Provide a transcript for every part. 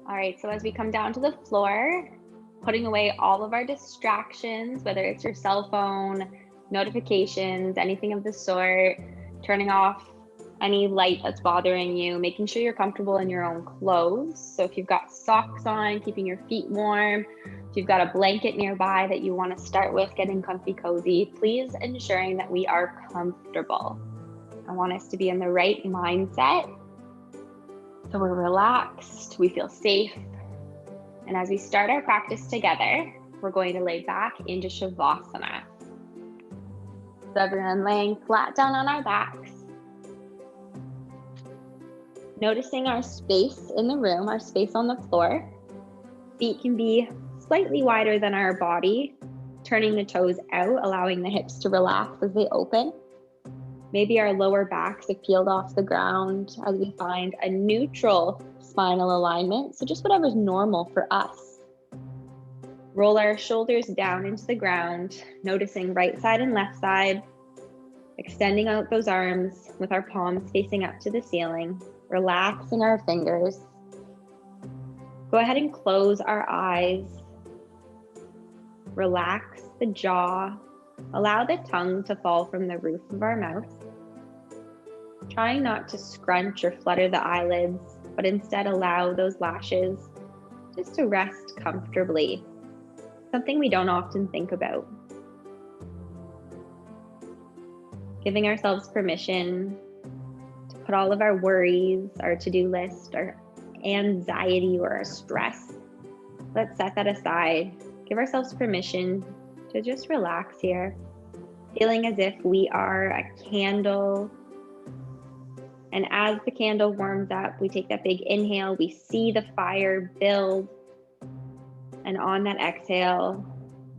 All right, so as we come down to the floor, putting away all of our distractions, whether it's your cell phone, notifications, anything of the sort, turning off any light that's bothering you, making sure you're comfortable in your own clothes. So if you've got socks on, keeping your feet warm, if you've got a blanket nearby that you want to start with, getting comfy cozy, please ensuring that we are comfortable. I want us to be in the right mindset. So we're relaxed, we feel safe. And as we start our practice together, we're going to lay back into Shavasana. So everyone laying flat down on our backs. Noticing our space in the room, our space on the floor. Feet can be slightly wider than our body, turning the toes out, allowing the hips to relax as they open. Maybe our lower backs have peeled off the ground as we find a neutral spinal alignment. So just whatever's normal for us. Roll our shoulders down into the ground, noticing right side and left side, extending out those arms with our palms facing up to the ceiling, relaxing our fingers. Go ahead and close our eyes. Relax the jaw. Allow the tongue to fall from the roof of our mouth. Trying not to scrunch or flutter the eyelids, but instead allow those lashes just to rest comfortably. Something we don't often think about. Giving ourselves permission to put all of our worries, our to-do list, our anxiety or our stress, let's set that aside. Give ourselves permission to just relax here, feeling as if we are a candle. And as the candle warms up, we take that big inhale, we see the fire build. And on that exhale,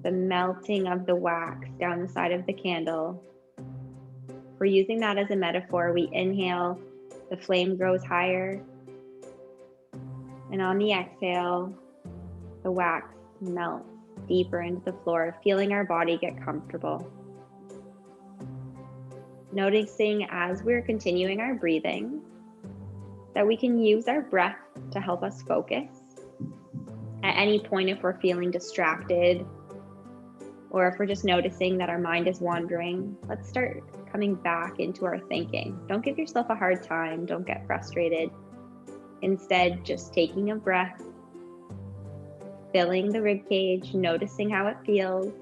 the melting of the wax down the side of the candle. We're using that as a metaphor. We inhale, the flame grows higher. And on the exhale, the wax melts deeper into the floor, feeling our body get comfortable. Noticing as we're continuing our breathing, that we can use our breath to help us focus. At any point, if we're feeling distracted, or if we're just noticing that our mind is wandering, let's start coming back into our thinking. Don't give yourself a hard time. Don't get frustrated. Instead, just taking a breath, filling the rib cage, noticing how it feels,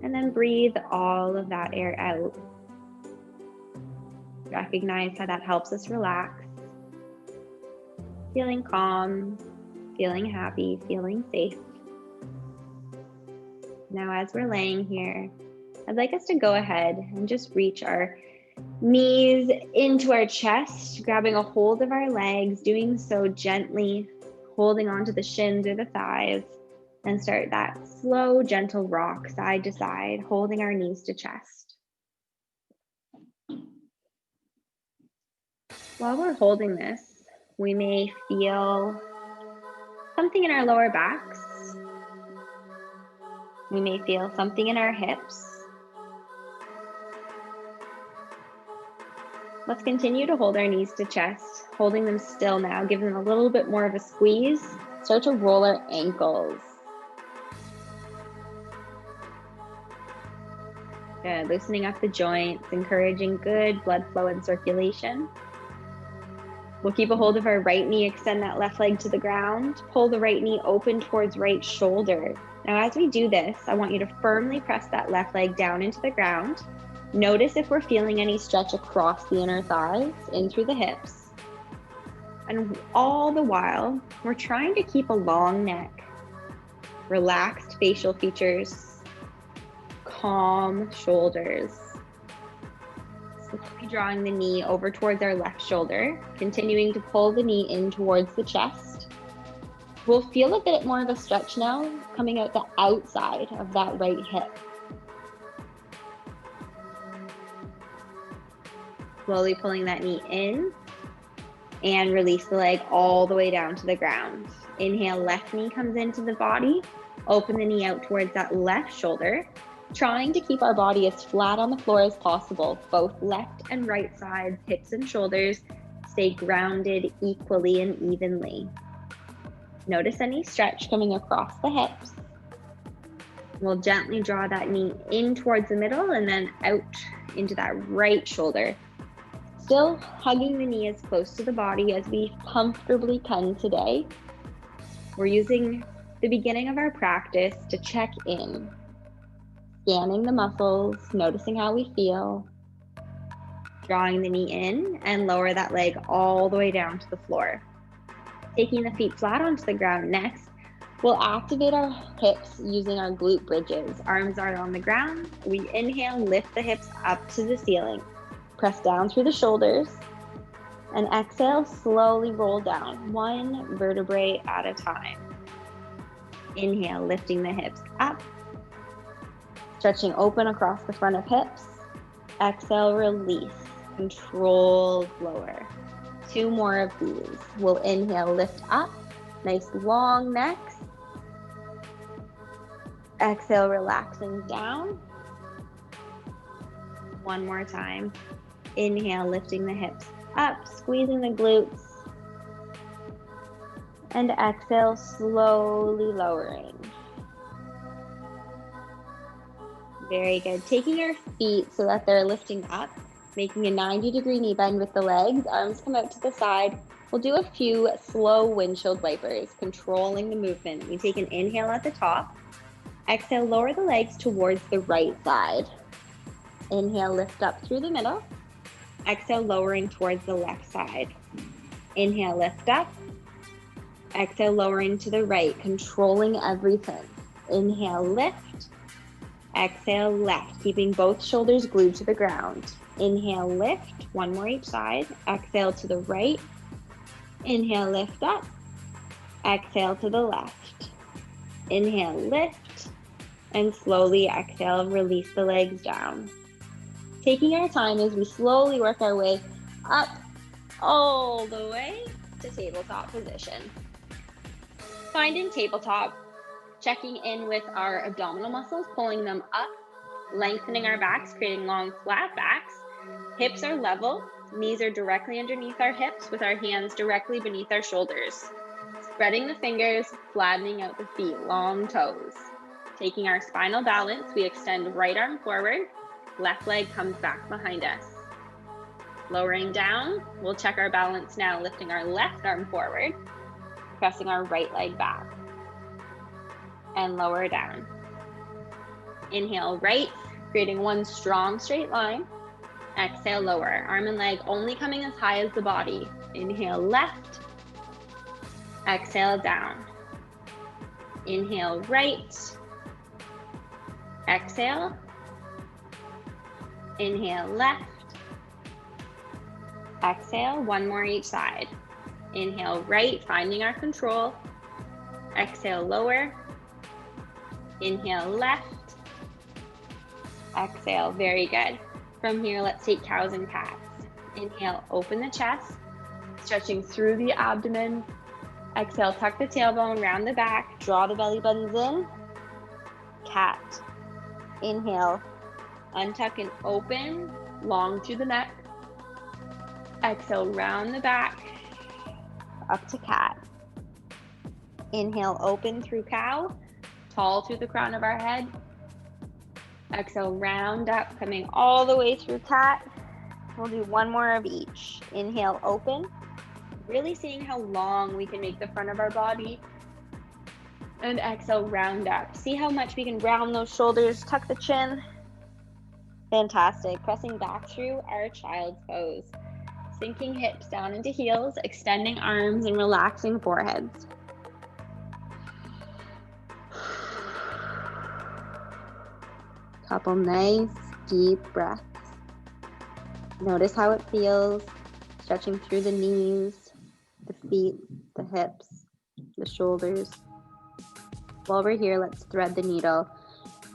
and then breathe all of that air out. Recognize how that helps us relax, feeling calm, feeling happy, feeling safe. Now, as we're laying here, I'd like us to go ahead and just reach our knees into our chest, grabbing a hold of our legs, doing so gently, holding onto the shins or the thighs, and start that slow, gentle rock side to side, holding our knees to chest. While we're holding this, we may feel something in our lower backs. We may feel something in our hips. Let's continue to hold our knees to chest, holding them still now, give them a little bit more of a squeeze. Start to roll our ankles. Good, loosening up the joints, encouraging good blood flow and circulation. We'll keep a hold of our right knee, extend that left leg to the ground, pull the right knee open towards right shoulder. Now, as we do this, I want you to firmly press that left leg down into the ground. Notice if we're feeling any stretch across the inner thighs, in through the hips. And all the while, we're trying to keep a long neck, relaxed facial features, calm shoulders. Slowly drawing the knee over towards our left shoulder, continuing to pull the knee in towards the chest. We'll feel a bit more of a stretch now coming out the outside of that right hip. Slowly pulling that knee in and release the leg all the way down to the ground. Inhale, left knee comes into the body. Open the knee out towards that left shoulder, trying to keep our body as flat on the floor as possible. Both left and right sides, hips and shoulders, stay grounded equally and evenly. Notice any stretch coming across the hips. We'll gently draw that knee in towards the middle and then out into that right shoulder. Still hugging the knee as close to the body as we comfortably can today. We're using the beginning of our practice to check in, scanning the muscles, noticing how we feel, drawing the knee in and lower that leg all the way down to the floor. Taking the feet flat onto the ground next, we'll activate our hips using our glute bridges. Arms are on the ground. We inhale, lift the hips up to the ceiling. Press down through the shoulders. And exhale, slowly roll down, one vertebrae at a time. Inhale, lifting the hips up. Stretching open across the front of hips. Exhale, release. Controlled lower. 2 more of these. We'll inhale, lift up. Nice long necks. Exhale, relaxing down. 1 more time. Inhale, lifting the hips up, squeezing the glutes. And exhale, slowly lowering. Very good. Taking our feet so that they're lifting up, making a 90-degree knee bend with the legs. Arms come out to the side. We'll do a few slow windshield wipers, controlling the movement. We take an inhale at the top. Exhale, lower the legs towards the right side. Inhale, lift up through the middle. Exhale, lowering towards the left side. Inhale, lift up. Exhale, lowering to the right, controlling everything. Inhale, lift. Exhale, left, keeping both shoulders glued to the ground. Inhale, lift, 1 more each side. Exhale to the right. Inhale, lift up. Exhale to the left. Inhale, lift. And slowly exhale, release the legs down. Taking our time as we slowly work our way up all the way to tabletop position. Finding tabletop, checking in with our abdominal muscles, pulling them up, lengthening our backs, creating long flat backs. Hips are level, knees are directly underneath our hips with our hands directly beneath our shoulders. Spreading the fingers, flattening out the feet, long toes. Taking our spinal balance, we extend right arm forward, left leg comes back behind us. Lowering down, we'll check our balance now, lifting our left arm forward, pressing our right leg back, and lower down. Inhale right, creating one strong straight line. Exhale, lower. Arm and leg only coming as high as the body. Inhale, left. Exhale, down. Inhale, right. Exhale. Inhale, left. Exhale, 1 more each side. Inhale, right, finding our control. Exhale, lower. Inhale, left. Exhale, very good. From here, let's take cows and cats. Inhale, open the chest, stretching through the abdomen. Exhale, tuck the tailbone, round the back, draw the belly buttons in. Cat. Inhale, untuck and open, long through the neck. Exhale, round the back, up to cat. Inhale, open through cow, tall through the crown of our head. Exhale, round up, coming all the way through cat. We'll do 1 more of each. Inhale, open. Really seeing how long we can make the front of our body. And exhale, round up. See how much we can round those shoulders, tuck the chin. Fantastic. Pressing back through our child's pose. Sinking hips down into heels, extending arms and relaxing foreheads. Couple nice deep breaths. Notice how it feels, stretching through the knees, the feet, the hips, the shoulders. While we're here, let's thread the needle,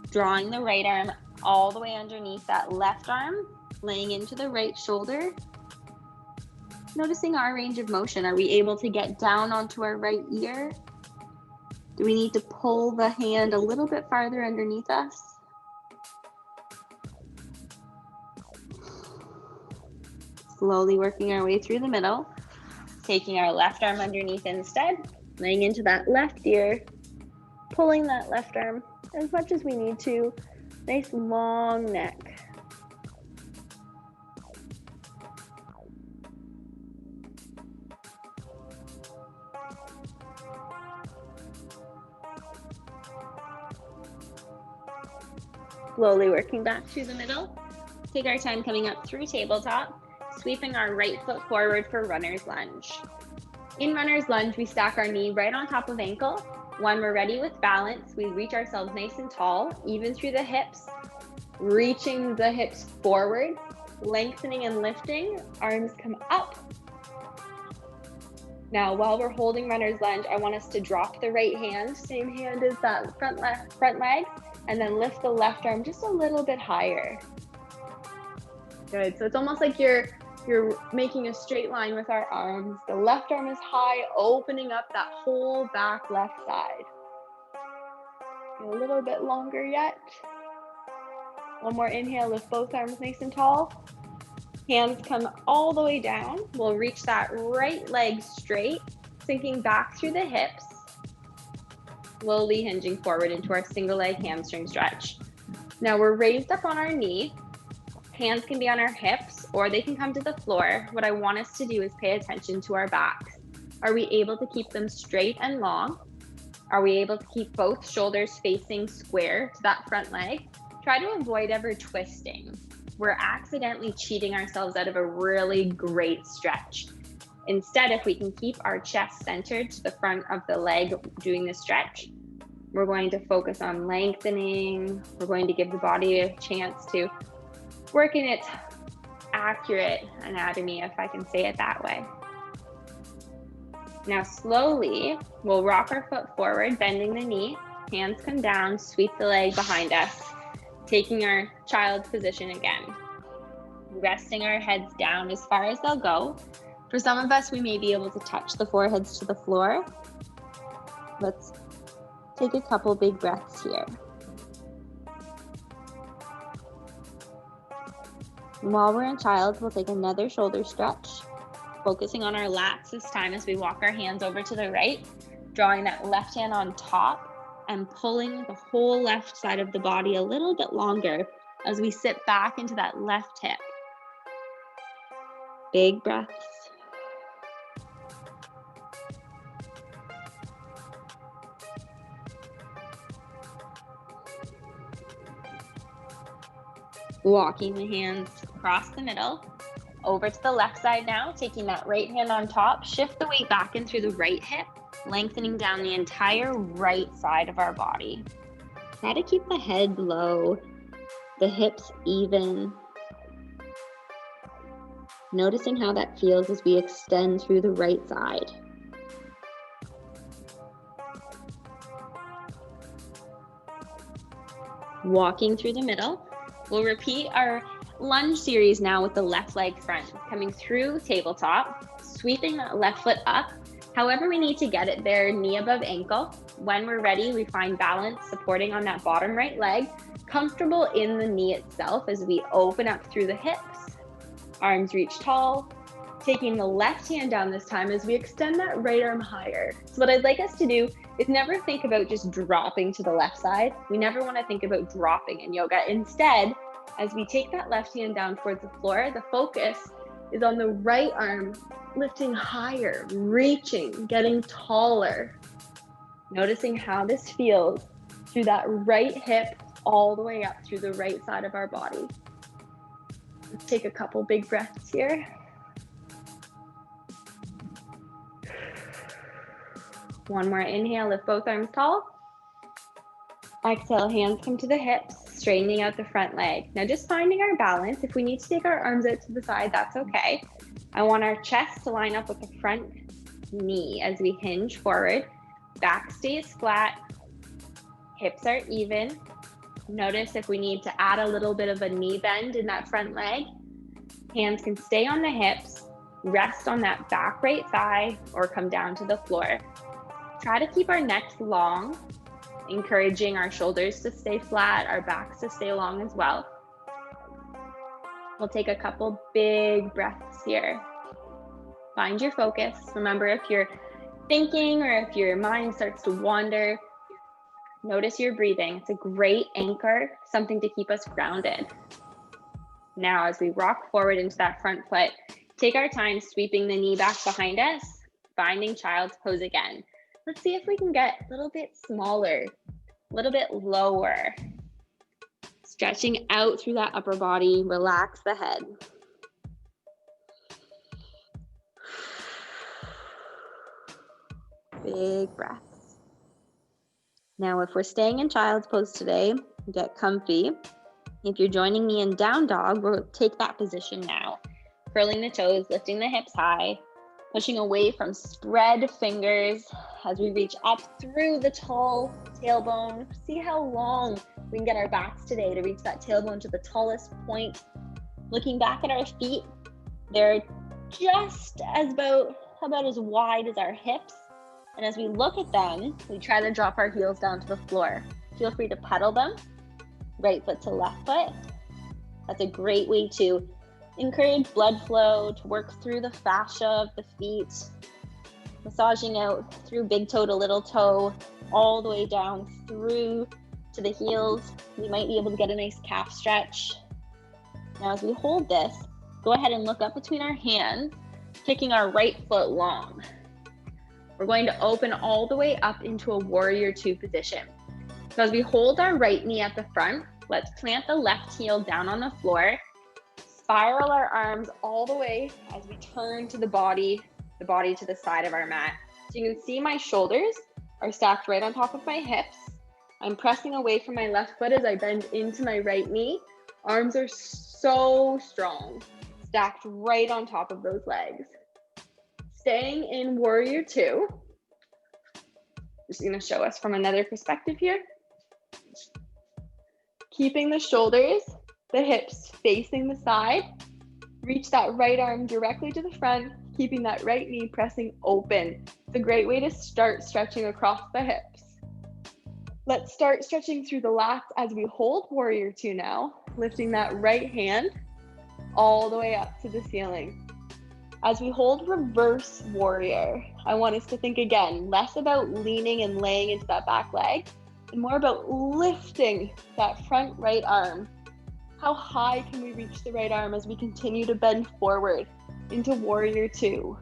drawing the right arm all the way underneath that left arm, laying into the right shoulder. Noticing our range of motion. Are we able to get down onto our right ear? Do we need to pull the hand a little bit farther underneath us? Slowly working our way through the middle. Taking our left arm underneath instead, laying into that left ear, pulling that left arm as much as we need to. Nice long neck. Slowly working back through the middle. Take our time coming up through tabletop, sweeping our right foot forward for runner's lunge. In runner's lunge, we stack our knee right on top of ankle. When we're ready with balance, we reach ourselves nice and tall, even through the hips, reaching the hips forward, lengthening and lifting, arms come up. Now, while we're holding runner's lunge, I want us to drop the right hand, same hand as that front leg, and then lift the left arm just a little bit higher. Good, so it's almost like you're making a straight line with our arms. The left arm is high, opening up that whole back left side. A little bit longer yet. One more inhale, lift both arms nice and tall. Hands come all the way down. We'll reach that right leg straight, sinking back through the hips. Slowly hinging forward into our single leg hamstring stretch. Now we're raised up on our knee. Hands can be on our hips or they can come to the floor. What I want us to do is pay attention to our backs. Are we able to keep them straight and long? Are we able to keep both shoulders facing square to that front leg? Try to avoid ever twisting. We're accidentally cheating ourselves out of a really great stretch. Instead, if we can keep our chest centered to the front of the leg doing the stretch, we're going to focus on lengthening. We're going to give the body a chance to work in its accurate anatomy, if I can say it that way. Now slowly, we'll rock our foot forward, bending the knee, hands come down, sweep the leg behind us, taking our child's position again. Resting our heads down as far as they'll go. For some of us, we may be able to touch the foreheads to the floor. Let's take a couple big breaths here. And while we're in child, we'll take another shoulder stretch, focusing on our lats this time as we walk our hands over to the right, drawing that left hand on top and pulling the whole left side of the body a little bit longer as we sit back into that left hip. Big breaths. Walking the hands across the middle, over to the left side now, taking that right hand on top, shift the weight back in through the right hip, lengthening down the entire right side of our body. Try to keep the head low, the hips even. Noticing how that feels as we extend through the right side. Walking through the middle. We'll repeat our lunge series now with the left leg front, coming through tabletop, sweeping that left foot up. However we need to get it there, knee above ankle. When we're ready, we find balance supporting on that bottom right leg, comfortable in the knee itself as we open up through the hips. Arms reach tall, taking the left hand down this time as we extend that right arm higher. So what I'd like us to do is never think about just dropping to the left side. We never want to think about dropping in yoga. Instead, as we take that left hand down towards the floor, the focus is on the right arm, lifting higher, reaching, getting taller. Noticing how this feels through that right hip all the way up through the right side of our body. Let's take a couple big breaths here. One more inhale, lift both arms tall. Exhale, hands come to the hips, straightening out the front leg. Now just finding our balance. If we need to take our arms out to the side, that's okay. I want our chest to line up with the front knee as we hinge forward. Back stays flat, hips are even. Notice if we need to add a little bit of a knee bend in that front leg. Hands can stay on the hips, rest on that back right thigh, or come down to the floor. Try to keep our necks long, encouraging our shoulders to stay flat, our backs to stay long as well. We'll take a couple big breaths here. Find your focus. Remember, if you're thinking or if your mind starts to wander, notice your breathing. It's a great anchor, something to keep us grounded. Now, as we rock forward into that front foot, take our time sweeping the knee back behind us, finding child's pose again. Let's see if we can get a little bit smaller, a little bit lower. Stretching out through that upper body, relax the head. Big breaths. Now, if we're staying in child's pose today, get comfy. If you're joining me in down dog, we'll take that position now. Curling the toes, lifting the hips high, pushing away from spread fingers as we reach up through the tall tailbone. See how long we can get our backs today to reach that tailbone to the tallest point. Looking back at our feet, they're just about as wide as our hips. And as we look at them, we try to drop our heels down to the floor. Feel free to pedal them, right foot to left foot. That's a great way to encourage blood flow, to work through the fascia of the feet, massaging out through big toe to little toe, all the way down through to the heels. We might be able to get a nice calf stretch. Now, as we hold this, go ahead and look up between our hands, kicking our right foot long. We're going to open all the way up into a warrior two position. So as we hold our right knee at the front, let's plant the left heel down on the floor, spiral our arms all the way as we turn to the body to the side of our mat. So you can see my shoulders are stacked right on top of my hips. I'm pressing away from my left foot as I bend into my right knee. Arms are so strong, stacked right on top of those legs. Staying in warrior two. Just gonna show us from another perspective here. Keeping the shoulders, the hips facing the side. Reach that right arm directly to the front, keeping that right knee pressing open. It's a great way to start stretching across the hips. Let's start stretching through the lats as we hold warrior two now, lifting that right hand all the way up to the ceiling. As we hold reverse warrior, I want us to think again, less about leaning and laying into that back leg, and more about lifting that front right arm. How high can we reach the right arm as we continue to bend forward into warrior two?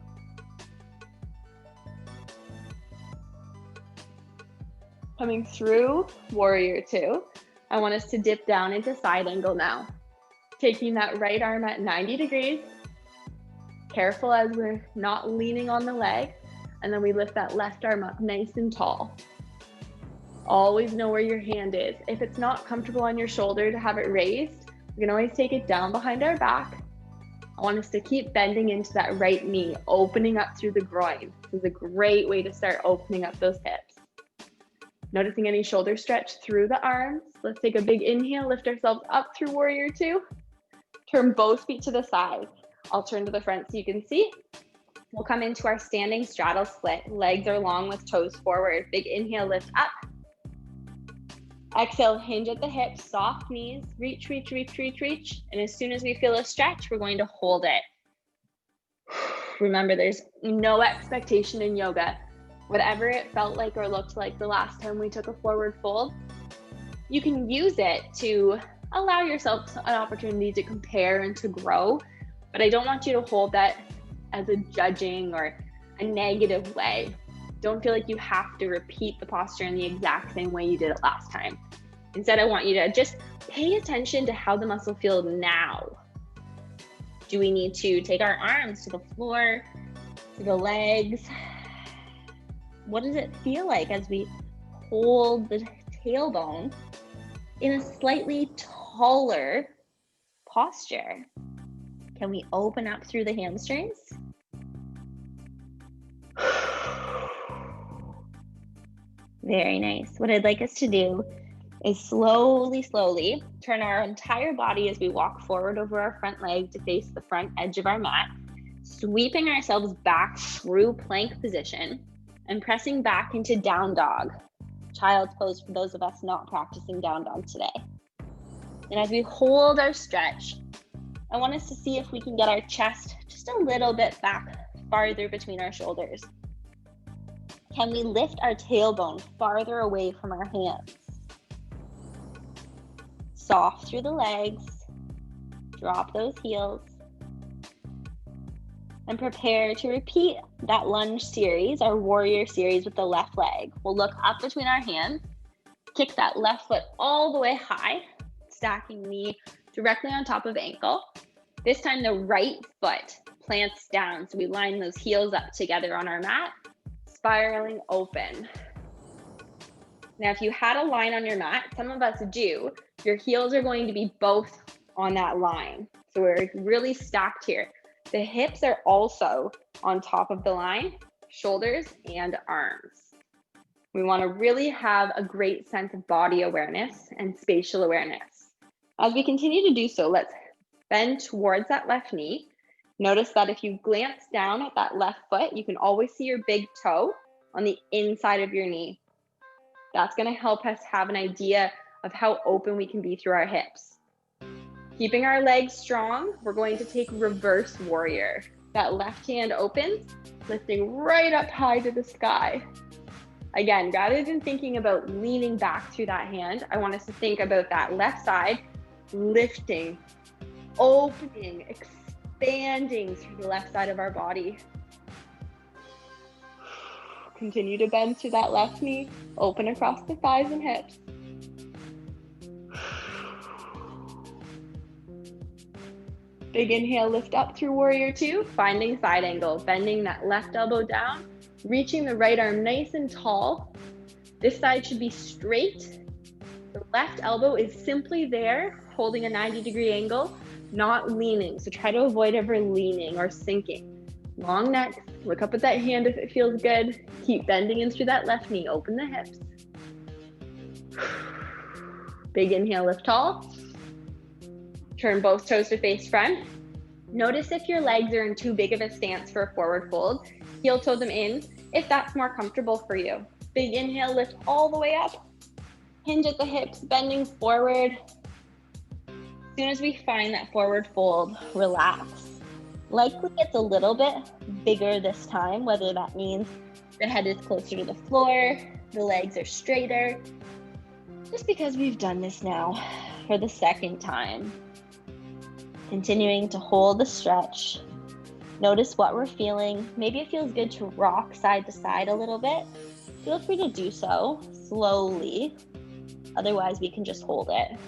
Coming through warrior two, I want us to dip down into side angle now. Taking that right arm at 90 degrees, careful as we're not leaning on the leg, and then we lift that left arm up nice and tall. Always know where your hand is. If it's not comfortable on your shoulder to have it raised, we can always take it down behind our back. I want us to keep bending into that right knee, opening up through the groin. This is a great way to start opening up those hips. Noticing any shoulder stretch through the arms. Let's take a big inhale, lift ourselves up through warrior two. Turn both feet to the side. I'll turn to the front so you can see. We'll come into our standing straddle split. Legs are long with toes forward. Big inhale, lift up. Exhale, hinge at the hips, soft knees, reach, reach, reach, reach, reach. And as soon as we feel a stretch, we're going to hold it. Remember, there's no expectation in yoga. Whatever it felt like or looked like the last time we took a forward fold, you can use it to allow yourself an opportunity to compare and to grow. But I don't want you to hold that as a judging or a negative way. Don't feel like you have to repeat the posture in the exact same way you did it last time. Instead, I want you to just pay attention to how the muscle feels now. Do we need to take our arms to the floor, to the legs? What does it feel like as we hold the tailbone in a slightly taller posture? Can we open up through the hamstrings? Very nice. What I'd like us to do is slowly turn our entire body as we walk forward over our front leg to face the front edge of our mat, sweeping ourselves back through plank position and pressing back into down dog, child's pose for those of us not practicing down dog today. And as we hold our stretch, I want us to see if we can get our chest just a little bit back farther between our shoulders? Can we lift our tailbone farther away from our hands? Soft through the legs, drop those heels, and prepare to repeat that lunge series, our warrior series with the left leg. We'll look up between our hands, kick that left foot all the way high, stacking knee directly on top of ankle. This time the right foot plants down, so we line those heels up together on our mat, spiraling open. Now, if you had a line on your mat, some of us do, your heels are going to be both on that line. So we're really stacked here. The hips are also on top of the line, shoulders and arms. We want to really have a great sense of body awareness and spatial awareness. As we continue to do so, let's bend towards that left knee. Notice that if you glance down at that left foot, you can always see your big toe on the inside of your knee. That's going to help us have an idea of how open we can be through our hips. Keeping our legs strong, we're going to take reverse warrior. That left hand opens, lifting right up high to the sky. Again, rather than thinking about leaning back through that hand, I want us to think about that left side, lifting, opening, expanding through the left side of our body. Continue to bend through that left knee, open across the thighs and hips. Big inhale, lift up through warrior two, finding side angle, bending that left elbow down, reaching the right arm nice and tall. This side should be straight. The left elbow is simply there, holding a 90-degree angle, not leaning. So try to avoid ever leaning or sinking. Long neck, look up at that hand if it feels good. Keep bending in through that left knee, open the hips. Big inhale, lift tall. Turn both toes to face front. Notice if your legs are in too big of a stance for a forward fold. Heel toe them in if that's more comfortable for you. Big inhale, lift all the way up. Hinge at the hips, bending forward. As soon as we find that forward fold, relax. Likely it's a little bit bigger this time, whether that means the head is closer to the floor, the legs are straighter, just because we've done this now for the second time. Continuing to hold the stretch. Notice what we're feeling. Maybe it feels good to rock side to side a little bit. Feel free to do so slowly. Otherwise, we can just hold it.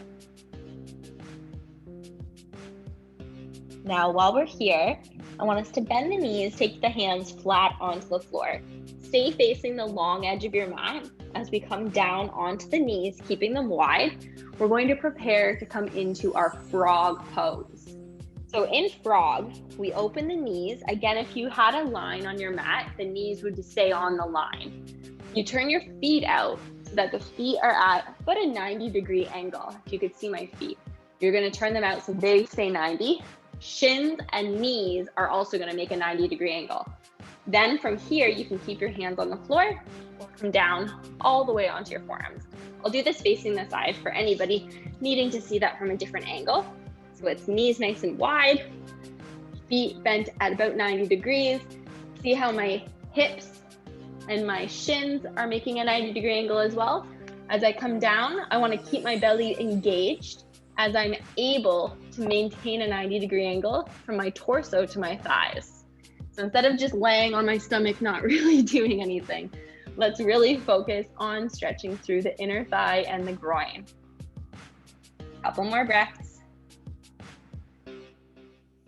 Now, while we're here, I want us to bend the knees, take the hands flat onto the floor. Stay facing the long edge of your mat as we come down onto the knees, keeping them wide. We're going to prepare to come into our frog pose. So in frog, we open the knees. Again, if you had a line on your mat, the knees would stay on the line. You turn your feet out so that the feet are at about a 90-degree angle. If you could see my feet, you're going to turn them out so they stay 90. Shins and knees are also going to make a 90-degree angle. Then from here, you can keep your hands on the floor or come down all the way onto your forearms. I'll do this facing the side for anybody needing to see that from a different angle. So it's knees nice and wide, feet bent at about 90 degrees. See how my hips and my shins are making a 90-degree angle as well. As I come down, I want to keep my belly engaged as I'm able to maintain a 90-degree angle from my torso to my thighs. So instead of just laying on my stomach, not really doing anything, let's really focus on stretching through the inner thigh and the groin. Couple more breaths.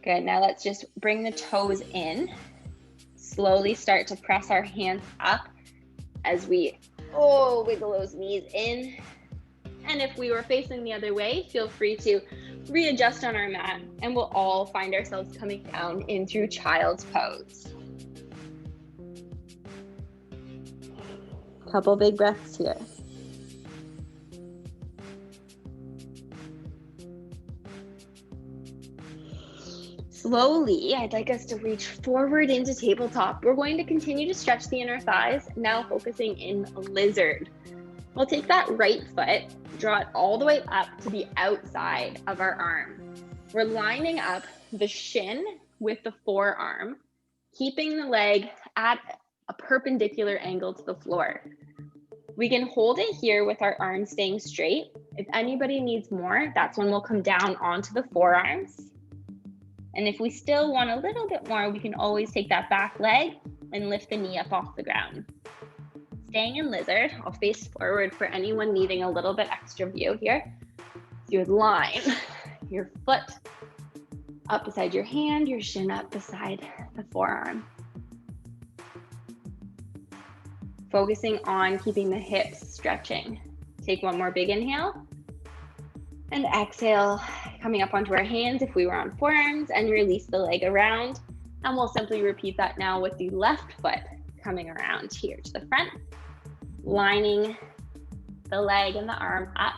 Good, now let's just bring the toes in. Slowly start to press our hands up as we wiggle those knees in. And if we were facing the other way, feel free to readjust on our mat and we'll all find ourselves coming down in through child's pose. Couple big breaths here. Slowly, I'd like us to reach forward into tabletop. We're going to continue to stretch the inner thighs, now focusing in lizard. We'll take that right foot, draw it all the way up to the outside of our arm. We're lining up the shin with the forearm. keeping the leg at a perpendicular angle to the floor. We can hold it here with our arms staying straight. If anybody needs more, that's when we'll come down onto the forearms. And if we still want a little bit more, we can always take that back leg and lift the knee up off the ground. Staying in lizard, I'll face forward for anyone needing a little bit extra view here. So you would line your foot up beside your hand, your shin up beside the forearm. Focusing on keeping the hips stretching. Take one more big inhale. And exhale, coming up onto our hands if we were on forearms, and release the leg around. And we'll simply repeat that now with the left foot coming around here to the front, lining the leg and the arm up,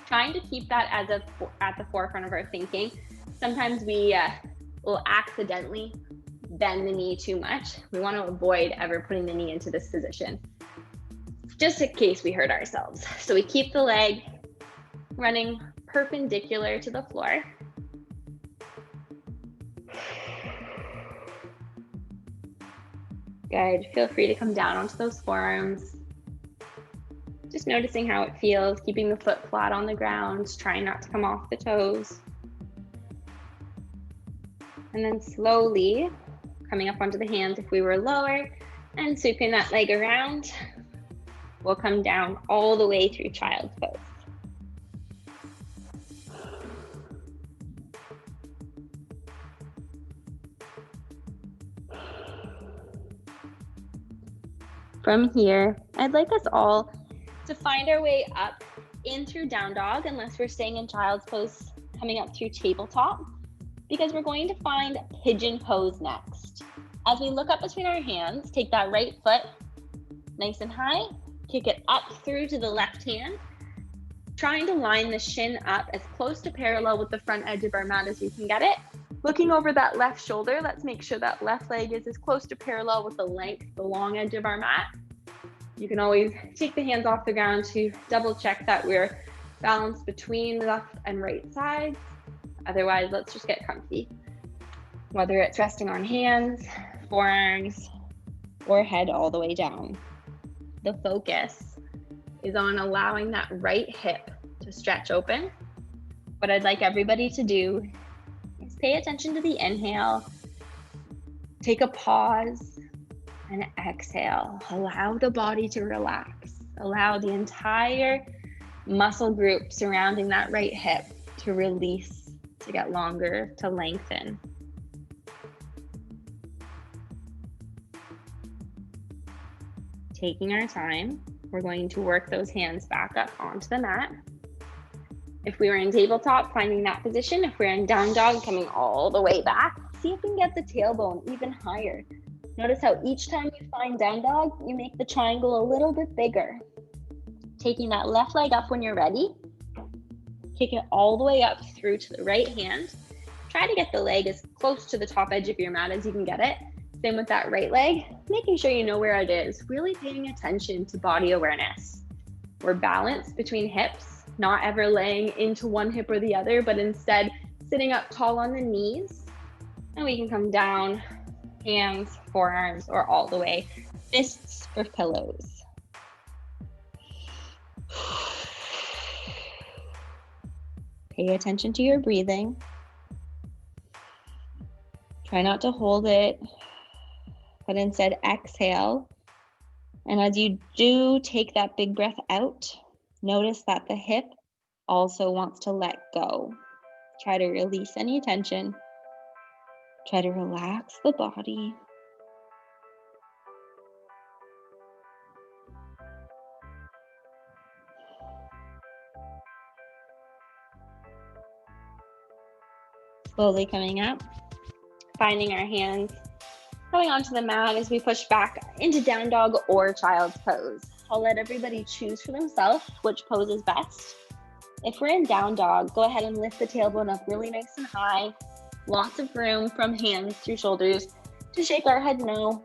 trying to keep that as at the forefront of our thinking. Sometimes we will accidentally bend the knee too much. We want to avoid ever putting the knee into this position, just in case we hurt ourselves. So we keep the leg running perpendicular to the floor. Good. Feel free to come down onto those forearms. Just noticing how it feels, keeping the foot flat on the ground, trying not to come off the toes. And then slowly coming up onto the hands if we were lower, and sweeping that leg around. We'll come down all the way through child's pose. From here, I'd like us all to find our way up in through down dog, unless we're staying in child's pose, coming up through tabletop, because we're going to find pigeon pose next. As we look up between our hands, take that right foot nice and high, kick it up through to the left hand, trying to line the shin up as close to parallel with the front edge of our mat as we can get it. Looking over that left shoulder, let's make sure that left leg is as close to parallel with the length, the long edge of our mat. You can always take the hands off the ground to double check that we're balanced between left and right sides. Otherwise, let's just get comfy. Whether it's resting on hands, forearms, or head all the way down. The focus is on allowing that right hip to stretch open. What I'd like everybody to do is pay attention to the inhale, take a pause, and exhale. Allow the body to relax. Allow the entire muscle group surrounding that right hip to release, to get longer, to lengthen. Taking our time, we're going to work those hands back up onto the mat. If we were in tabletop, finding that position. If we're in down dog, coming all the way back. See if we can get the tailbone even higher. Notice how each time you find down dog, you make the triangle a little bit bigger. Taking that left leg up when you're ready. Kick it all the way up through to the right hand. Try to get the leg as close to the top edge of your mat as you can get it. Same with that right leg, making sure you know where it is, really paying attention to body awareness. We're balanced between hips, not ever laying into one hip or the other, but instead sitting up tall on the knees. And we can come down, hands, forearms, or all the way, fists for pillows. Pay attention to your breathing. Try not to hold it, but instead exhale. And as you do take that big breath out, notice that the hip also wants to let go. Try to release any tension. Try to relax the body. Slowly coming up, finding our hands, going onto the mat as we push back into down dog or child's pose. I'll let everybody choose for themselves which pose is best. If we're in down dog, go ahead and lift the tailbone up really nice and high. Lots of room from hands through shoulders to shake our head no.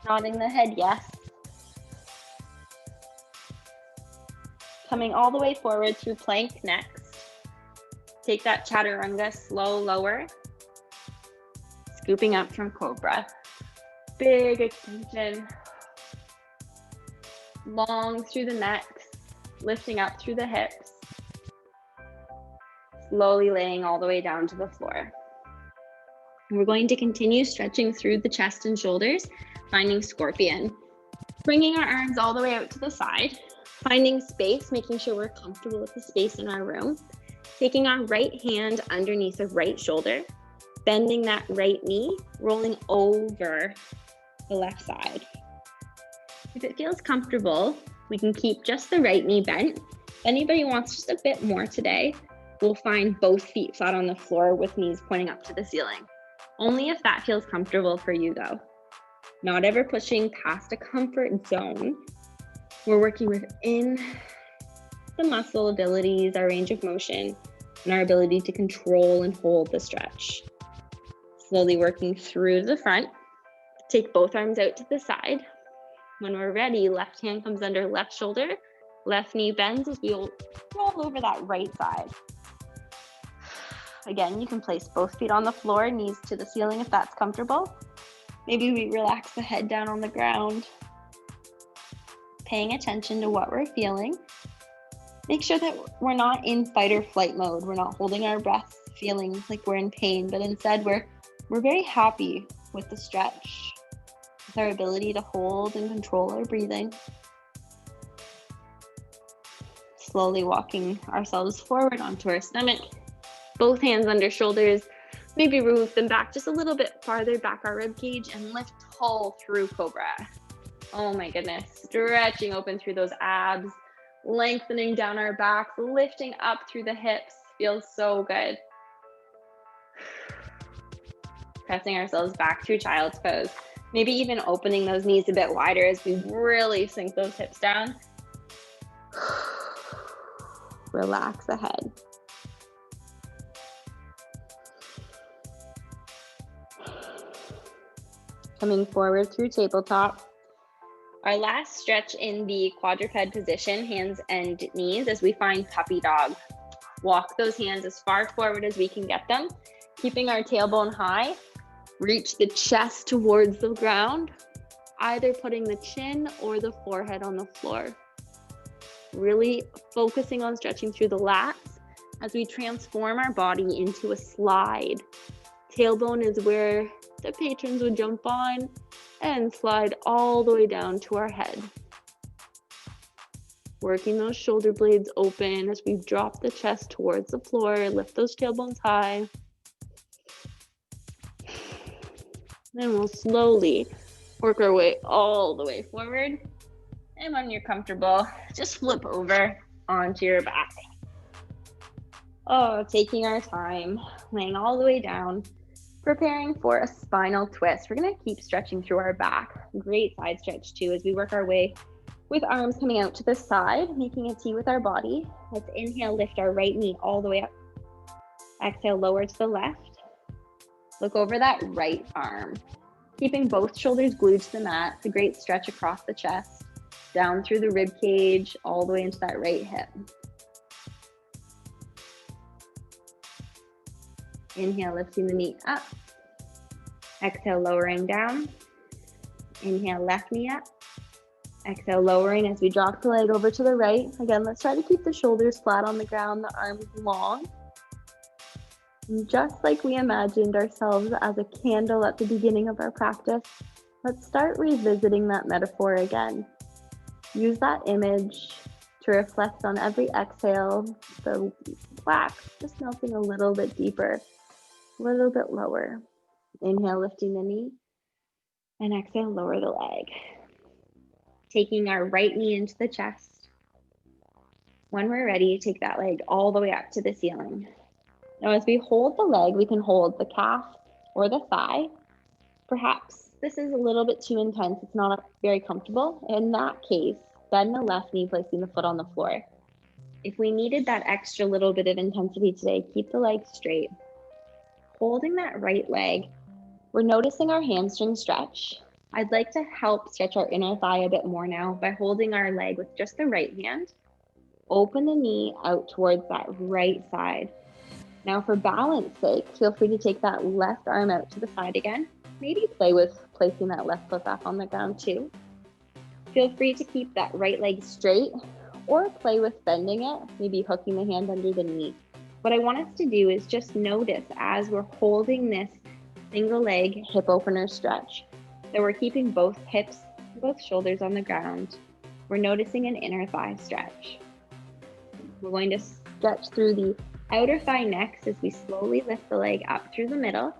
Nodding the head yes. Coming all the way forward through plank next. Take that chaturanga slow lower. Scooping up from cobra. Big extension. Long through the neck, lifting up through the hips. Slowly laying all the way down to the floor. We're going to continue stretching through the chest and shoulders, finding scorpion. Bringing our arms all the way out to the side, finding space, making sure we're comfortable with the space in our room. Taking our right hand underneath the right shoulder, bending that right knee, rolling over the left side. If it feels comfortable, we can keep just the right knee bent. If anybody wants just a bit more today, we'll find both feet flat on the floor with knees pointing up to the ceiling. Only if that feels comfortable for you though. Not ever pushing past a comfort zone. We're working within the muscle abilities, our range of motion, and our ability to control and hold the stretch. Slowly working through the front. Take both arms out to the side. When we're ready, left hand comes under left shoulder, left knee bends as we roll over that right side. Again, you can place both feet on the floor, knees to the ceiling if that's comfortable. Maybe we relax the head down on the ground, paying attention to what we're feeling. Make sure that we're not in fight or flight mode. We're not holding our breath, feeling like we're in pain, but instead we're very happy with the stretch, with our ability to hold and control our breathing. Slowly walking ourselves forward onto our stomach. Both hands under shoulders, maybe move them back just a little bit farther back our rib cage and lift tall through cobra. Oh my goodness, stretching open through those abs, lengthening down our back, lifting up through the hips, feels so good. Pressing ourselves back through child's pose, maybe even opening those knees a bit wider as we really sink those hips down. Relax the head. Coming forward through tabletop. Our last stretch in the quadruped position, hands and knees, as we find puppy dog. Walk those hands as far forward as we can get them, keeping our tailbone high. Reach the chest towards the ground, either putting the chin or the forehead on the floor. Really focusing on stretching through the lats as we transform our body into a slide. Tailbone is where the patrons would jump on and slide all the way down to our head. Working those shoulder blades open as we drop the chest towards the floor, lift those tailbones high. Then we'll slowly work our way all the way forward. And when you're comfortable, just flip over onto your back. Oh, taking our time, laying all the way down, preparing for a spinal twist. We're gonna keep stretching through our back. Great side stretch too as we work our way with arms coming out to the side, making a T with our body. Let's inhale, lift our right knee all the way up. Exhale, lower to the left. Look over that right arm. Keeping both shoulders glued to the mat. It's a great stretch across the chest, down through the rib cage, all the way into that right hip. Inhale, lifting the knee up. Exhale, lowering down. Inhale, left knee up. Exhale, lowering as we drop the leg over to the right. Again, let's try to keep the shoulders flat on the ground, the arms long. And just like we imagined ourselves as a candle at the beginning of our practice, let's start revisiting that metaphor again. Use that image to reflect on every exhale, the wax just melting a little bit deeper, a little bit lower. Inhale, lifting the knee, and exhale, lower the leg. Taking our right knee into the chest. When we're ready, take that leg all the way up to the ceiling. Now, as we hold the leg, we can hold the calf or the thigh. Perhaps this is a little bit too intense. It's not very comfortable. In that case, bend the left knee, placing the foot on the floor. If we needed that extra little bit of intensity today, keep the leg straight. Holding that right leg, we're noticing our hamstring stretch. I'd like to help stretch our inner thigh a bit more now by holding our leg with just the right hand. Open the knee out towards that right side. Now for balance sake, feel free to take that left arm out to the side again. Maybe play with placing that left foot back on the ground too. Feel free to keep that right leg straight or play with bending it, maybe hooking the hand under the knee. What I want us to do is just notice as we're holding this single leg hip opener stretch that we're keeping both hips, both shoulders on the ground. We're noticing an inner thigh stretch. We're going to stretch through the outer thigh next as we slowly lift the leg up through the middle.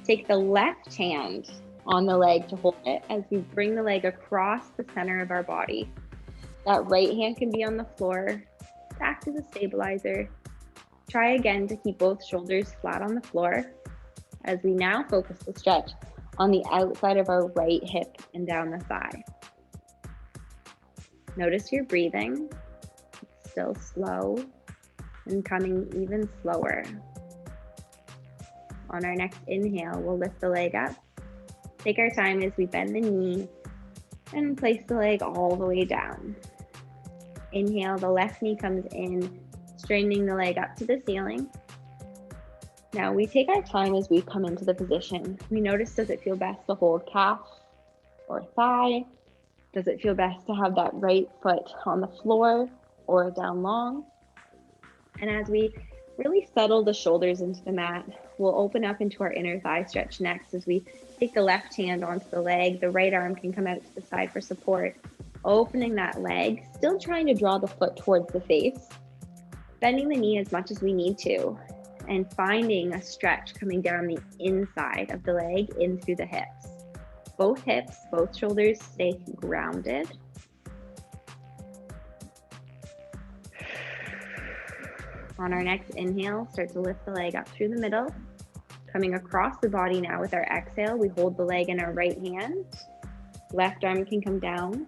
Take the left hand on the leg to hold it as we bring the leg across the center of our body. That right hand can be on the floor to act as a stabilizer. Try again to keep both shoulders flat on the floor as we now focus the stretch on the outside of our right hip and down the thigh. Notice your breathing. It's still slow and coming even slower. On our next inhale, we'll lift the leg up. Take our time as we bend the knee and place the leg all the way down. Inhale, the left knee comes in, straightening the leg up to the ceiling. Now we take our time as we come into the position. We notice, does it feel best to hold calf or thigh? Does it feel best to have that right foot on the floor or down long? And as we really settle the shoulders into the mat, we'll open up into our inner thigh stretch next as we take the left hand onto the leg. The right arm can come out to the side for support, opening that leg, still trying to draw the foot towards the face, bending the knee as much as we need to, and finding a stretch coming down the inside of the leg in through the hips. Both hips, both shoulders stay grounded. On our next inhale, start to lift the leg up through the middle. Coming across the body now with our exhale, we hold the leg in our right hand. Left arm can come down.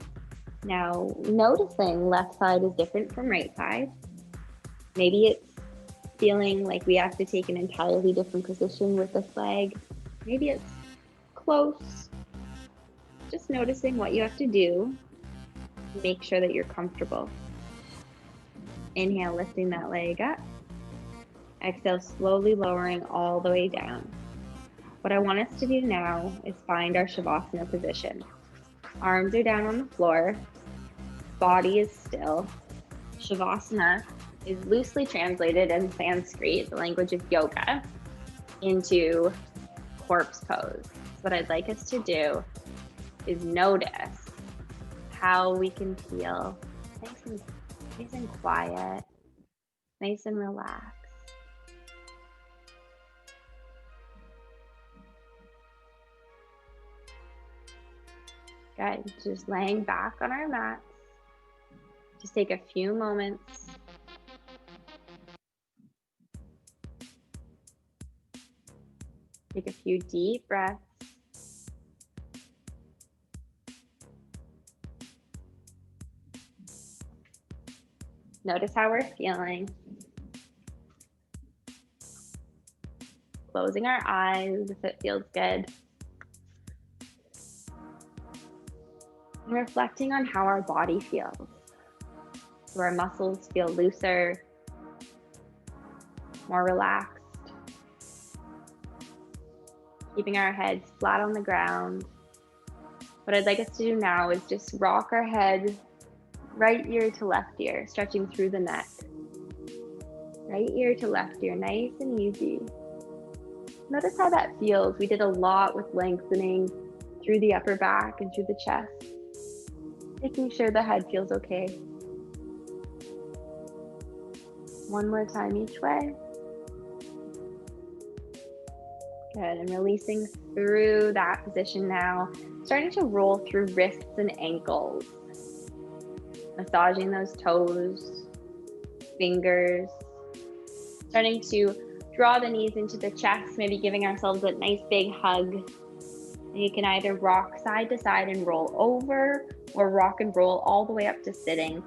Now, noticing left side is different from right side. Maybe it's feeling like we have to take an entirely different position with this leg. Maybe it's close. Just noticing what you have to do to make sure that you're comfortable. Inhale, lifting that leg up. Exhale, slowly lowering all the way down. What I want us to do now is find our Shavasana position. Arms are down on the floor. Body is still. Shavasana is loosely translated in Sanskrit, the language of yoga, into corpse pose. So what I'd like us to do is notice how we can feel nice and quiet, nice and relaxed. Good, just laying back on our mats. Just take a few moments. Take a few deep breaths. Notice how we're feeling. Closing our eyes if it feels good. And reflecting on how our body feels. Do our muscles feel looser, more relaxed? Keeping our heads flat on the ground. What I'd like us to do now is just rock our head right ear to left ear, stretching through the neck. Right ear to left ear, nice and easy. Notice how that feels. We did a lot with lengthening through the upper back and through the chest. Making sure the head feels okay. One more time each way. Good, and releasing through that position now. Starting to roll through wrists and ankles. Massaging those toes, fingers. Starting to draw the knees into the chest, maybe giving ourselves a nice big hug. And you can either rock side to side and roll over, or rock and roll all the way up to sitting.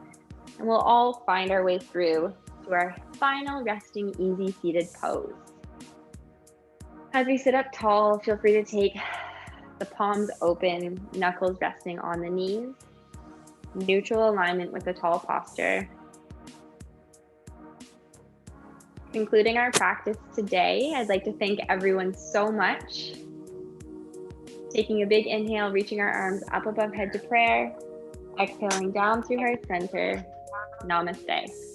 And we'll all find our way through to our final resting easy seated pose. As we sit up tall, feel free to take the palms open, knuckles resting on the knees. Neutral alignment with the tall posture. concluding our practice today, I'd like to thank everyone so much. Taking a big inhale, reaching our arms up above head to prayer, exhaling down through heart center. Namaste.